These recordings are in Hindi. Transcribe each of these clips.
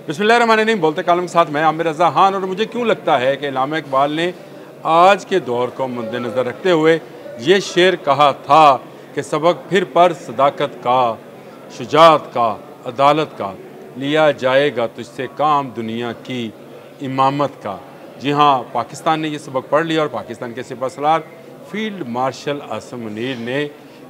बिस्मिल्लाहिर्रहमानिर्रहीम। बोलते कालम के साथ मैं आमिर रज़ा खान। और मुझे क्यों लगता है कि इल्लामा इकबाल ने आज के दौर को मद्देनज़र रखते हुए ये शेर कहा था कि सबक फिर पर सदाकत का, शुजाअत का, अदालत का, लिया जाएगा तुझसे काम दुनिया की इमामत का। जी हाँ, पाकिस्तान ने ये सबक पढ़ लिया और पाकिस्तान के सिपह सलार फील्ड मार्शल आसिम मुनीर ने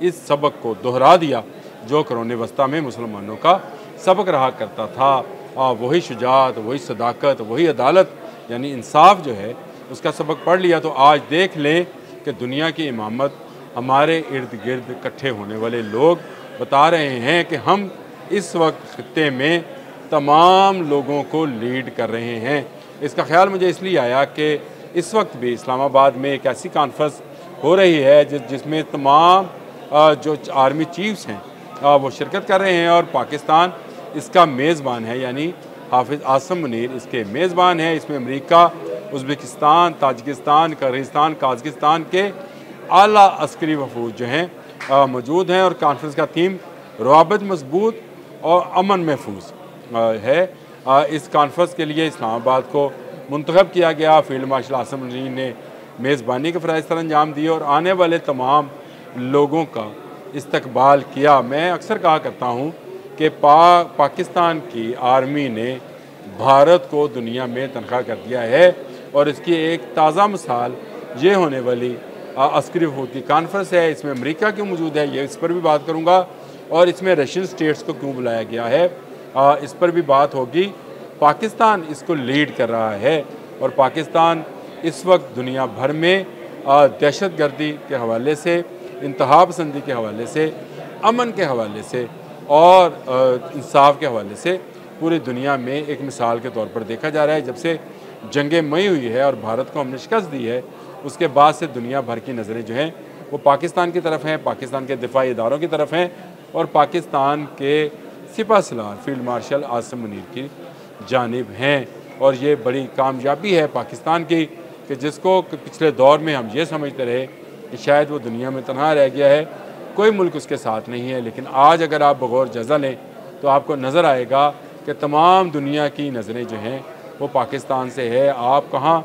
इस सबक को दोहरा दिया जो करोने वस्ता में मुसलमानों का सबक रहा करता था। वही शुजाअत, वही सदाकत, वही अदालत यानी इंसाफ जो है उसका सबक पढ़ लिया। तो आज देख लें कि दुनिया की इमामत हमारे इर्द गिर्द इकट्ठे होने वाले लोग बता रहे हैं कि हम इस वक्त खित्ते में तमाम लोगों को लीड कर रहे हैं। इसका ख्याल मुझे इसलिए आया कि इस वक्त भी इस्लामाबाद में एक ऐसी कॉन्फ्रेंस हो रही है जिसमें तमाम जो आर्मी चीफ्स हैं वो शिरकत कर रहे हैं और पाकिस्तान इसका मेज़बान है, यानी हाफिज़ आसिम मुनीर इसके मेज़बान है। इसमें अमेरिका, उज़्बेकिस्तान, ताजिकिस्तान, किर्गिस्तान, काज़ाकिस्तान के आला अस्करी वफूद जो हैं मौजूद हैं। और कॉन्फ्रेंस का थीम रवाबत मजबूत और अमन महफूज है। इस कॉन्फ्रेंस के लिए इस्लामाबाद को मुंतखब किया गया। फील्ड मार्शल आसिम मुनीर ने मेज़बानी के फ़राइज़ सर अंजाम दिए और आने वाले तमाम लोगों का इस्तकबाल किया। मैं अक्सर कहा करता हूँ कि पाकिस्तान की आर्मी ने भारत को दुनिया में तनख्वाह कर दिया है और इसकी एक ताज़ा मिसाल ये होने वाली अस्करी वफूद की कॉन्फ्रेंस है। इसमें अमेरिका क्यों मौजूद है ये इस पर भी बात करूँगा और इसमें रशियन स्टेट्स को क्यों बुलाया गया है इस पर भी बात होगी। पाकिस्तान इसको लीड कर रहा है और पाकिस्तान इस वक्त दुनिया भर में दहशतगर्दी के हवाले से, इंतहा पसंदी के हवाले से, अमन के हवाले से और इंसाफ के हवाले से पूरी दुनिया में एक मिसाल के तौर पर देखा जा रहा है। जब से जंग मई हुई है और भारत को हमने शिकस्त दी है उसके बाद से दुनिया भर की नज़रें जो हैं वो पाकिस्तान की तरफ हैं, पाकिस्तान के दिफाई इदारों की तरफ हैं और पाकिस्तान के सिपह सलार फील्ड मार्शल आसिम मुनीर की जानिब हैं। और ये बड़ी कामयाबी है पाकिस्तान की कि जिसको पिछले दौर में हम ये समझते रहे कि शायद वो दुनिया में तनहा रह गया है, कोई मुल्क उसके साथ नहीं है। लेकिन आज अगर आप बगौर जायज़ा लें तो आपको नज़र आएगा कि तमाम दुनिया की नज़रें जो हैं वो पाकिस्तान से है। आप कहाँ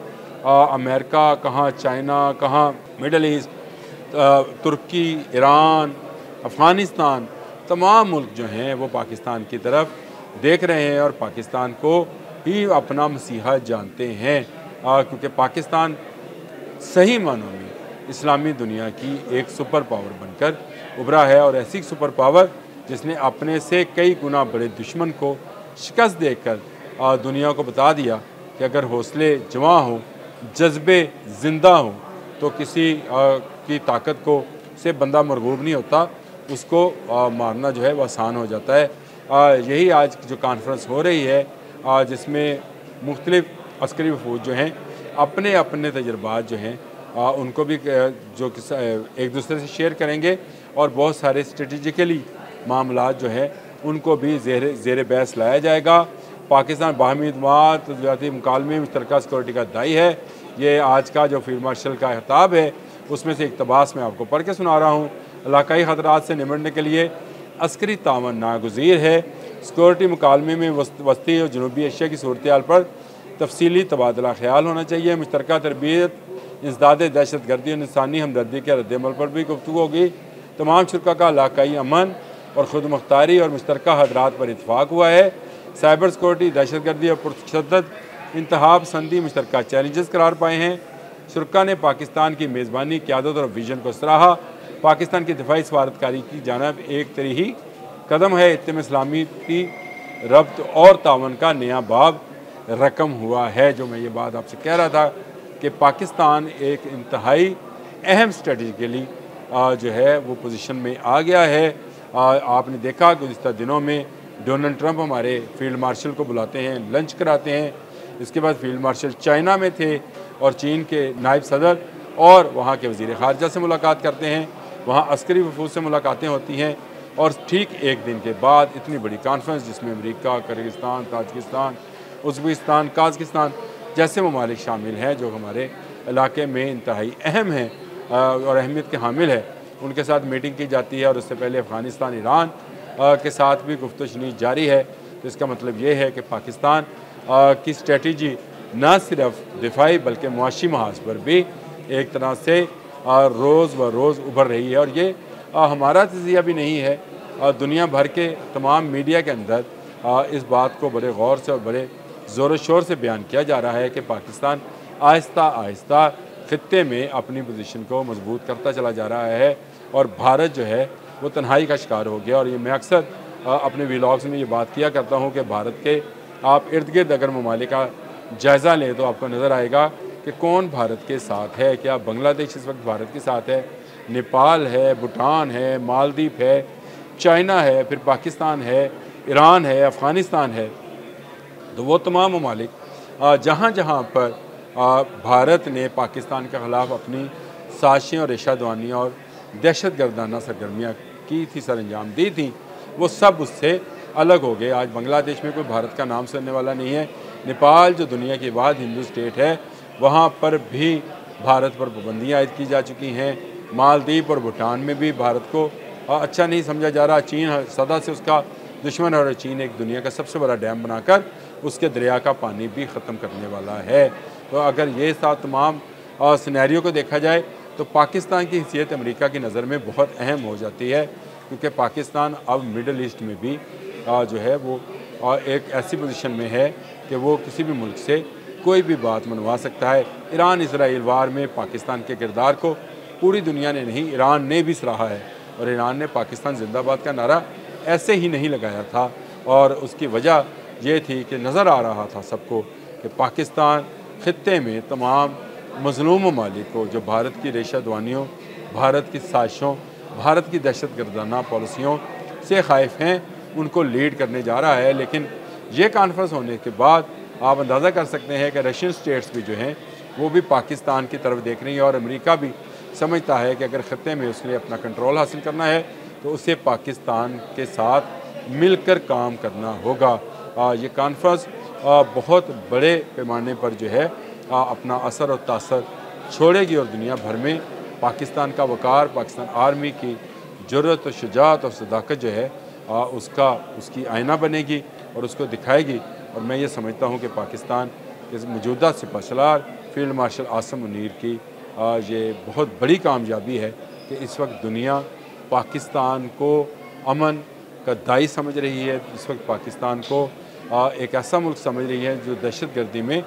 अमेरिका, कहाँ चाइना, कहाँ मिडल ईस्ट, तुर्की, ईरान, अफ़गानिस्तान, तमाम मुल्क जो हैं वो पाकिस्तान की तरफ देख रहे हैं और पाकिस्तान को ही अपना मसीहा जानते हैं क्योंकि पाकिस्तान सही मानों में इस्लामी दुनिया की एक सुपर पावर बनकर उभरा है और ऐसी सुपर पावर जिसने अपने से कई गुना बड़े दुश्मन को शिकस्त देकर दुनिया को बता दिया कि अगर हौसले जवां हों, जज्बे ज़िंदा हों तो किसी की ताकत को से बंदा मरगूब नहीं होता, उसको मारना जो है वो आसान हो जाता है। यही आज की जो कॉन्फ्रेंस हो रही है जिसमें मुख्तलिफ अस्करी वफूद जो हैं अपने अपने तजर्बात जो हैं उनको भी जो एक दूसरे से शेयर करेंगे और बहुत सारे स्ट्रेटजिकली मामलात जो हैं उनको भी ज़ेर बहस लाया जाएगा। पाकिस्तान बाहमी इत्मीनान, तजारती मुकालमे, मुश्तरका सिक्योरिटी का दाई है। ये आज का जो फील्ड मार्शल का खिताब है उसमें से इक़्तिबास मैं आपको पढ़ के सुना रहा हूँ। इलाकाई ख़तरात से निपटने के लिए अस्करी तावन नागुज़ीर है। सिक्योरिटी मुकालमे में वस्ती और जनूबी एशिया की सूरत हाल पर तफसीली तबादला ख्याल होना चाहिए। मुश्तरका तरबियत, इंसदाद दहशत गर्दी और इंसानी हमदर्दी के रद्दमल पर भी गुफ्तगू होगी। तमाम शुरा का इलाकाई अमन और खुद मुख्तारी और मुश्तरका हदरात पर इतफाक़ हुआ है। साइबर सिक्योरिटी, दहशत गर्दी और पुरतशद्दुद इंतहा पसंदी मुश्तरका चैलेंजेस करार पाए हैं। शुरा ने पाकिस्तान की मेज़बानी, क़यादत और विजन को सराहा। पाकिस्तान की दिफाई सफारतकारी की जानब एक तरीही कदम है। इत्तेम इस्लामी की रब्त और तावन का नया बाब रकम हुआ है। जो मैं ये बात आपसे कह रहा था कि पाकिस्तान एक इंतहाई अहम स्ट्रेटजिकली जो है वो पोजीशन में आ गया है। आपने देखा गुज़िश्ता दिनों में डोनाल्ड ट्रंप हमारे फील्ड मार्शल को बुलाते हैं, लंच कराते हैं। इसके बाद फील्ड मार्शल चाइना में थे और चीन के नायब सदर और वहाँ के वज़ीर ख़ारजा से मुलाकात करते हैं, वहाँ अस्करी वफूद से मुलाकातें होती हैं। और ठीक एक दिन के बाद इतनी बड़ी कॉन्फ्रेंस जिसमें अमेरिका, किर्गिस्तान, ताजिकिस्तान, उज़्बेकिस्तान, काज़ाकिस्तान जैसे ममालिक शामिल हैं जो हमारे इलाके में इंतहाई अहम हैं और अहमियत के हामिल है, उनके साथ मीटिंग की जाती है। और उससे पहले अफ़गानिस्तान, ईरान के साथ भी गुफ्तगू शनीद जारी है। तो इसका मतलब ये है कि पाकिस्तान की स्ट्रेटजी न सिर्फ दिफाई बल्कि मुआशी महाज पर भी एक तरह से रोज़ व रोज़ उभर रही है। और ये हमारा तज़िया भी नहीं है, दुनिया भर के तमाम मीडिया के अंदर इस बात को बड़े गौर से और बड़े ज़ोर शोर से बयान किया जा रहा है कि पाकिस्तान आहिस्ता आहिस्ता ख़ित्ते में अपनी पोजीशन को मजबूत करता चला जा रहा है और भारत जो है वो तन्हाई का शिकार हो गया। और ये मैं अक्सर अपने व्लॉग्स में ये बात किया करता हूँ कि भारत के आप इर्द गिर्द अगर ममालिक का जायज़ा लें तो आपको नज़र आएगा कि कौन भारत के साथ है। क्या बांग्लादेश इस वक्त भारत के साथ है, नेपाल है, भूटान है, मालदीव है, चाइना है, फिर पाकिस्तान है, ईरान है, अफ़गानिस्तान है। तो वो तमाम ममालिक जहाँ जहाँ पर भारत ने पाकिस्तान के ख़िलाफ़ अपनी साजिशें और रेशादवानी और दहशत गर्दाना सरगर्मियाँ की थी, सर अंजाम दी थी, वो सब उससे अलग हो गए। आज बांग्लादेश में कोई भारत का नाम सुनने वाला नहीं है। नेपाल जो दुनिया की वाहिद हिंदू स्टेट है, वहाँ पर भी भारत पर पाबंदियाँ आयद की जा चुकी हैं। मालदीव और भूटान में भी भारत को अच्छा नहीं समझा जा रहा। चीन सदा से उसका दुश्मन है और चीन एक दुनिया का सबसे बड़ा डैम बनाकर उसके दरिया का पानी भी ख़त्म करने वाला है। तो अगर ये साथ तमाम सिनेरियो को देखा जाए तो पाकिस्तान की हैसियत अमेरिका की नज़र में बहुत अहम हो जाती है, क्योंकि पाकिस्तान अब मिडल ईस्ट में भी जो है वो एक ऐसी पोजीशन में है कि वो किसी भी मुल्क से कोई भी बात मनवा सकता है। ईरान इसराइल वार में पाकिस्तान के किरदार को पूरी दुनिया ने नहीं, ईरान ने भी सराहा है और ईरान ने पाकिस्तान जिंदाबाद का नारा ऐसे ही नहीं लगाया था। और उसकी वजह ये थी कि नज़र आ रहा था सबको कि पाकिस्तान ख़ित्ते में तमाम मज़लूम ममालिक को जो भारत की रेशादवानियों, भारत की साजिशों, भारत की दहशत गर्दाना पॉलिसियों से ख़ाइफ हैं, उनको लीड करने जा रहा है। लेकिन ये कॉन्फ्रेंस होने के बाद आप अंदाज़ा कर सकते हैं कि रशियन स्टेट्स भी जो हैं वो भी पाकिस्तान की तरफ देख रही है और अमेरिका भी समझता है कि अगर ख़ित्ते में उसने अपना कंट्रोल हासिल करना है तो उसे पाकिस्तान के साथ मिलकर काम करना होगा। ये कॉन्फ्रेंस बहुत बड़े पैमाने पर जो है अपना असर और तासर छोड़ेगी और दुनिया भर में पाकिस्तान का वक़ार, पाकिस्तान आर्मी की जुर्रत और शुजाअत और सदाकत जो है उसकी आईना बनेगी और उसको दिखाएगी। और मैं ये समझता हूँ कि पाकिस्तान के मौजूदा सिपहसालार फील्ड मार्शल आसिम मुनीर की ये बहुत बड़ी कामयाबी है कि इस वक्त दुनिया पाकिस्तान को अमन का दाई समझ रही है। इस वक्त पाकिस्तान को एक ऐसा मुल्क समझ रही है जो दहशत गर्दी में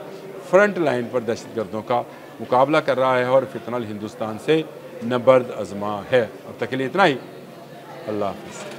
फ्रंट लाइन पर दहशत गर्दों का मुकाबला कर रहा है और फितनल हिंदुस्तान से नबर्द आज़मा है। अब तक के लिए इतना ही। अल्लाह हाफ़िज़।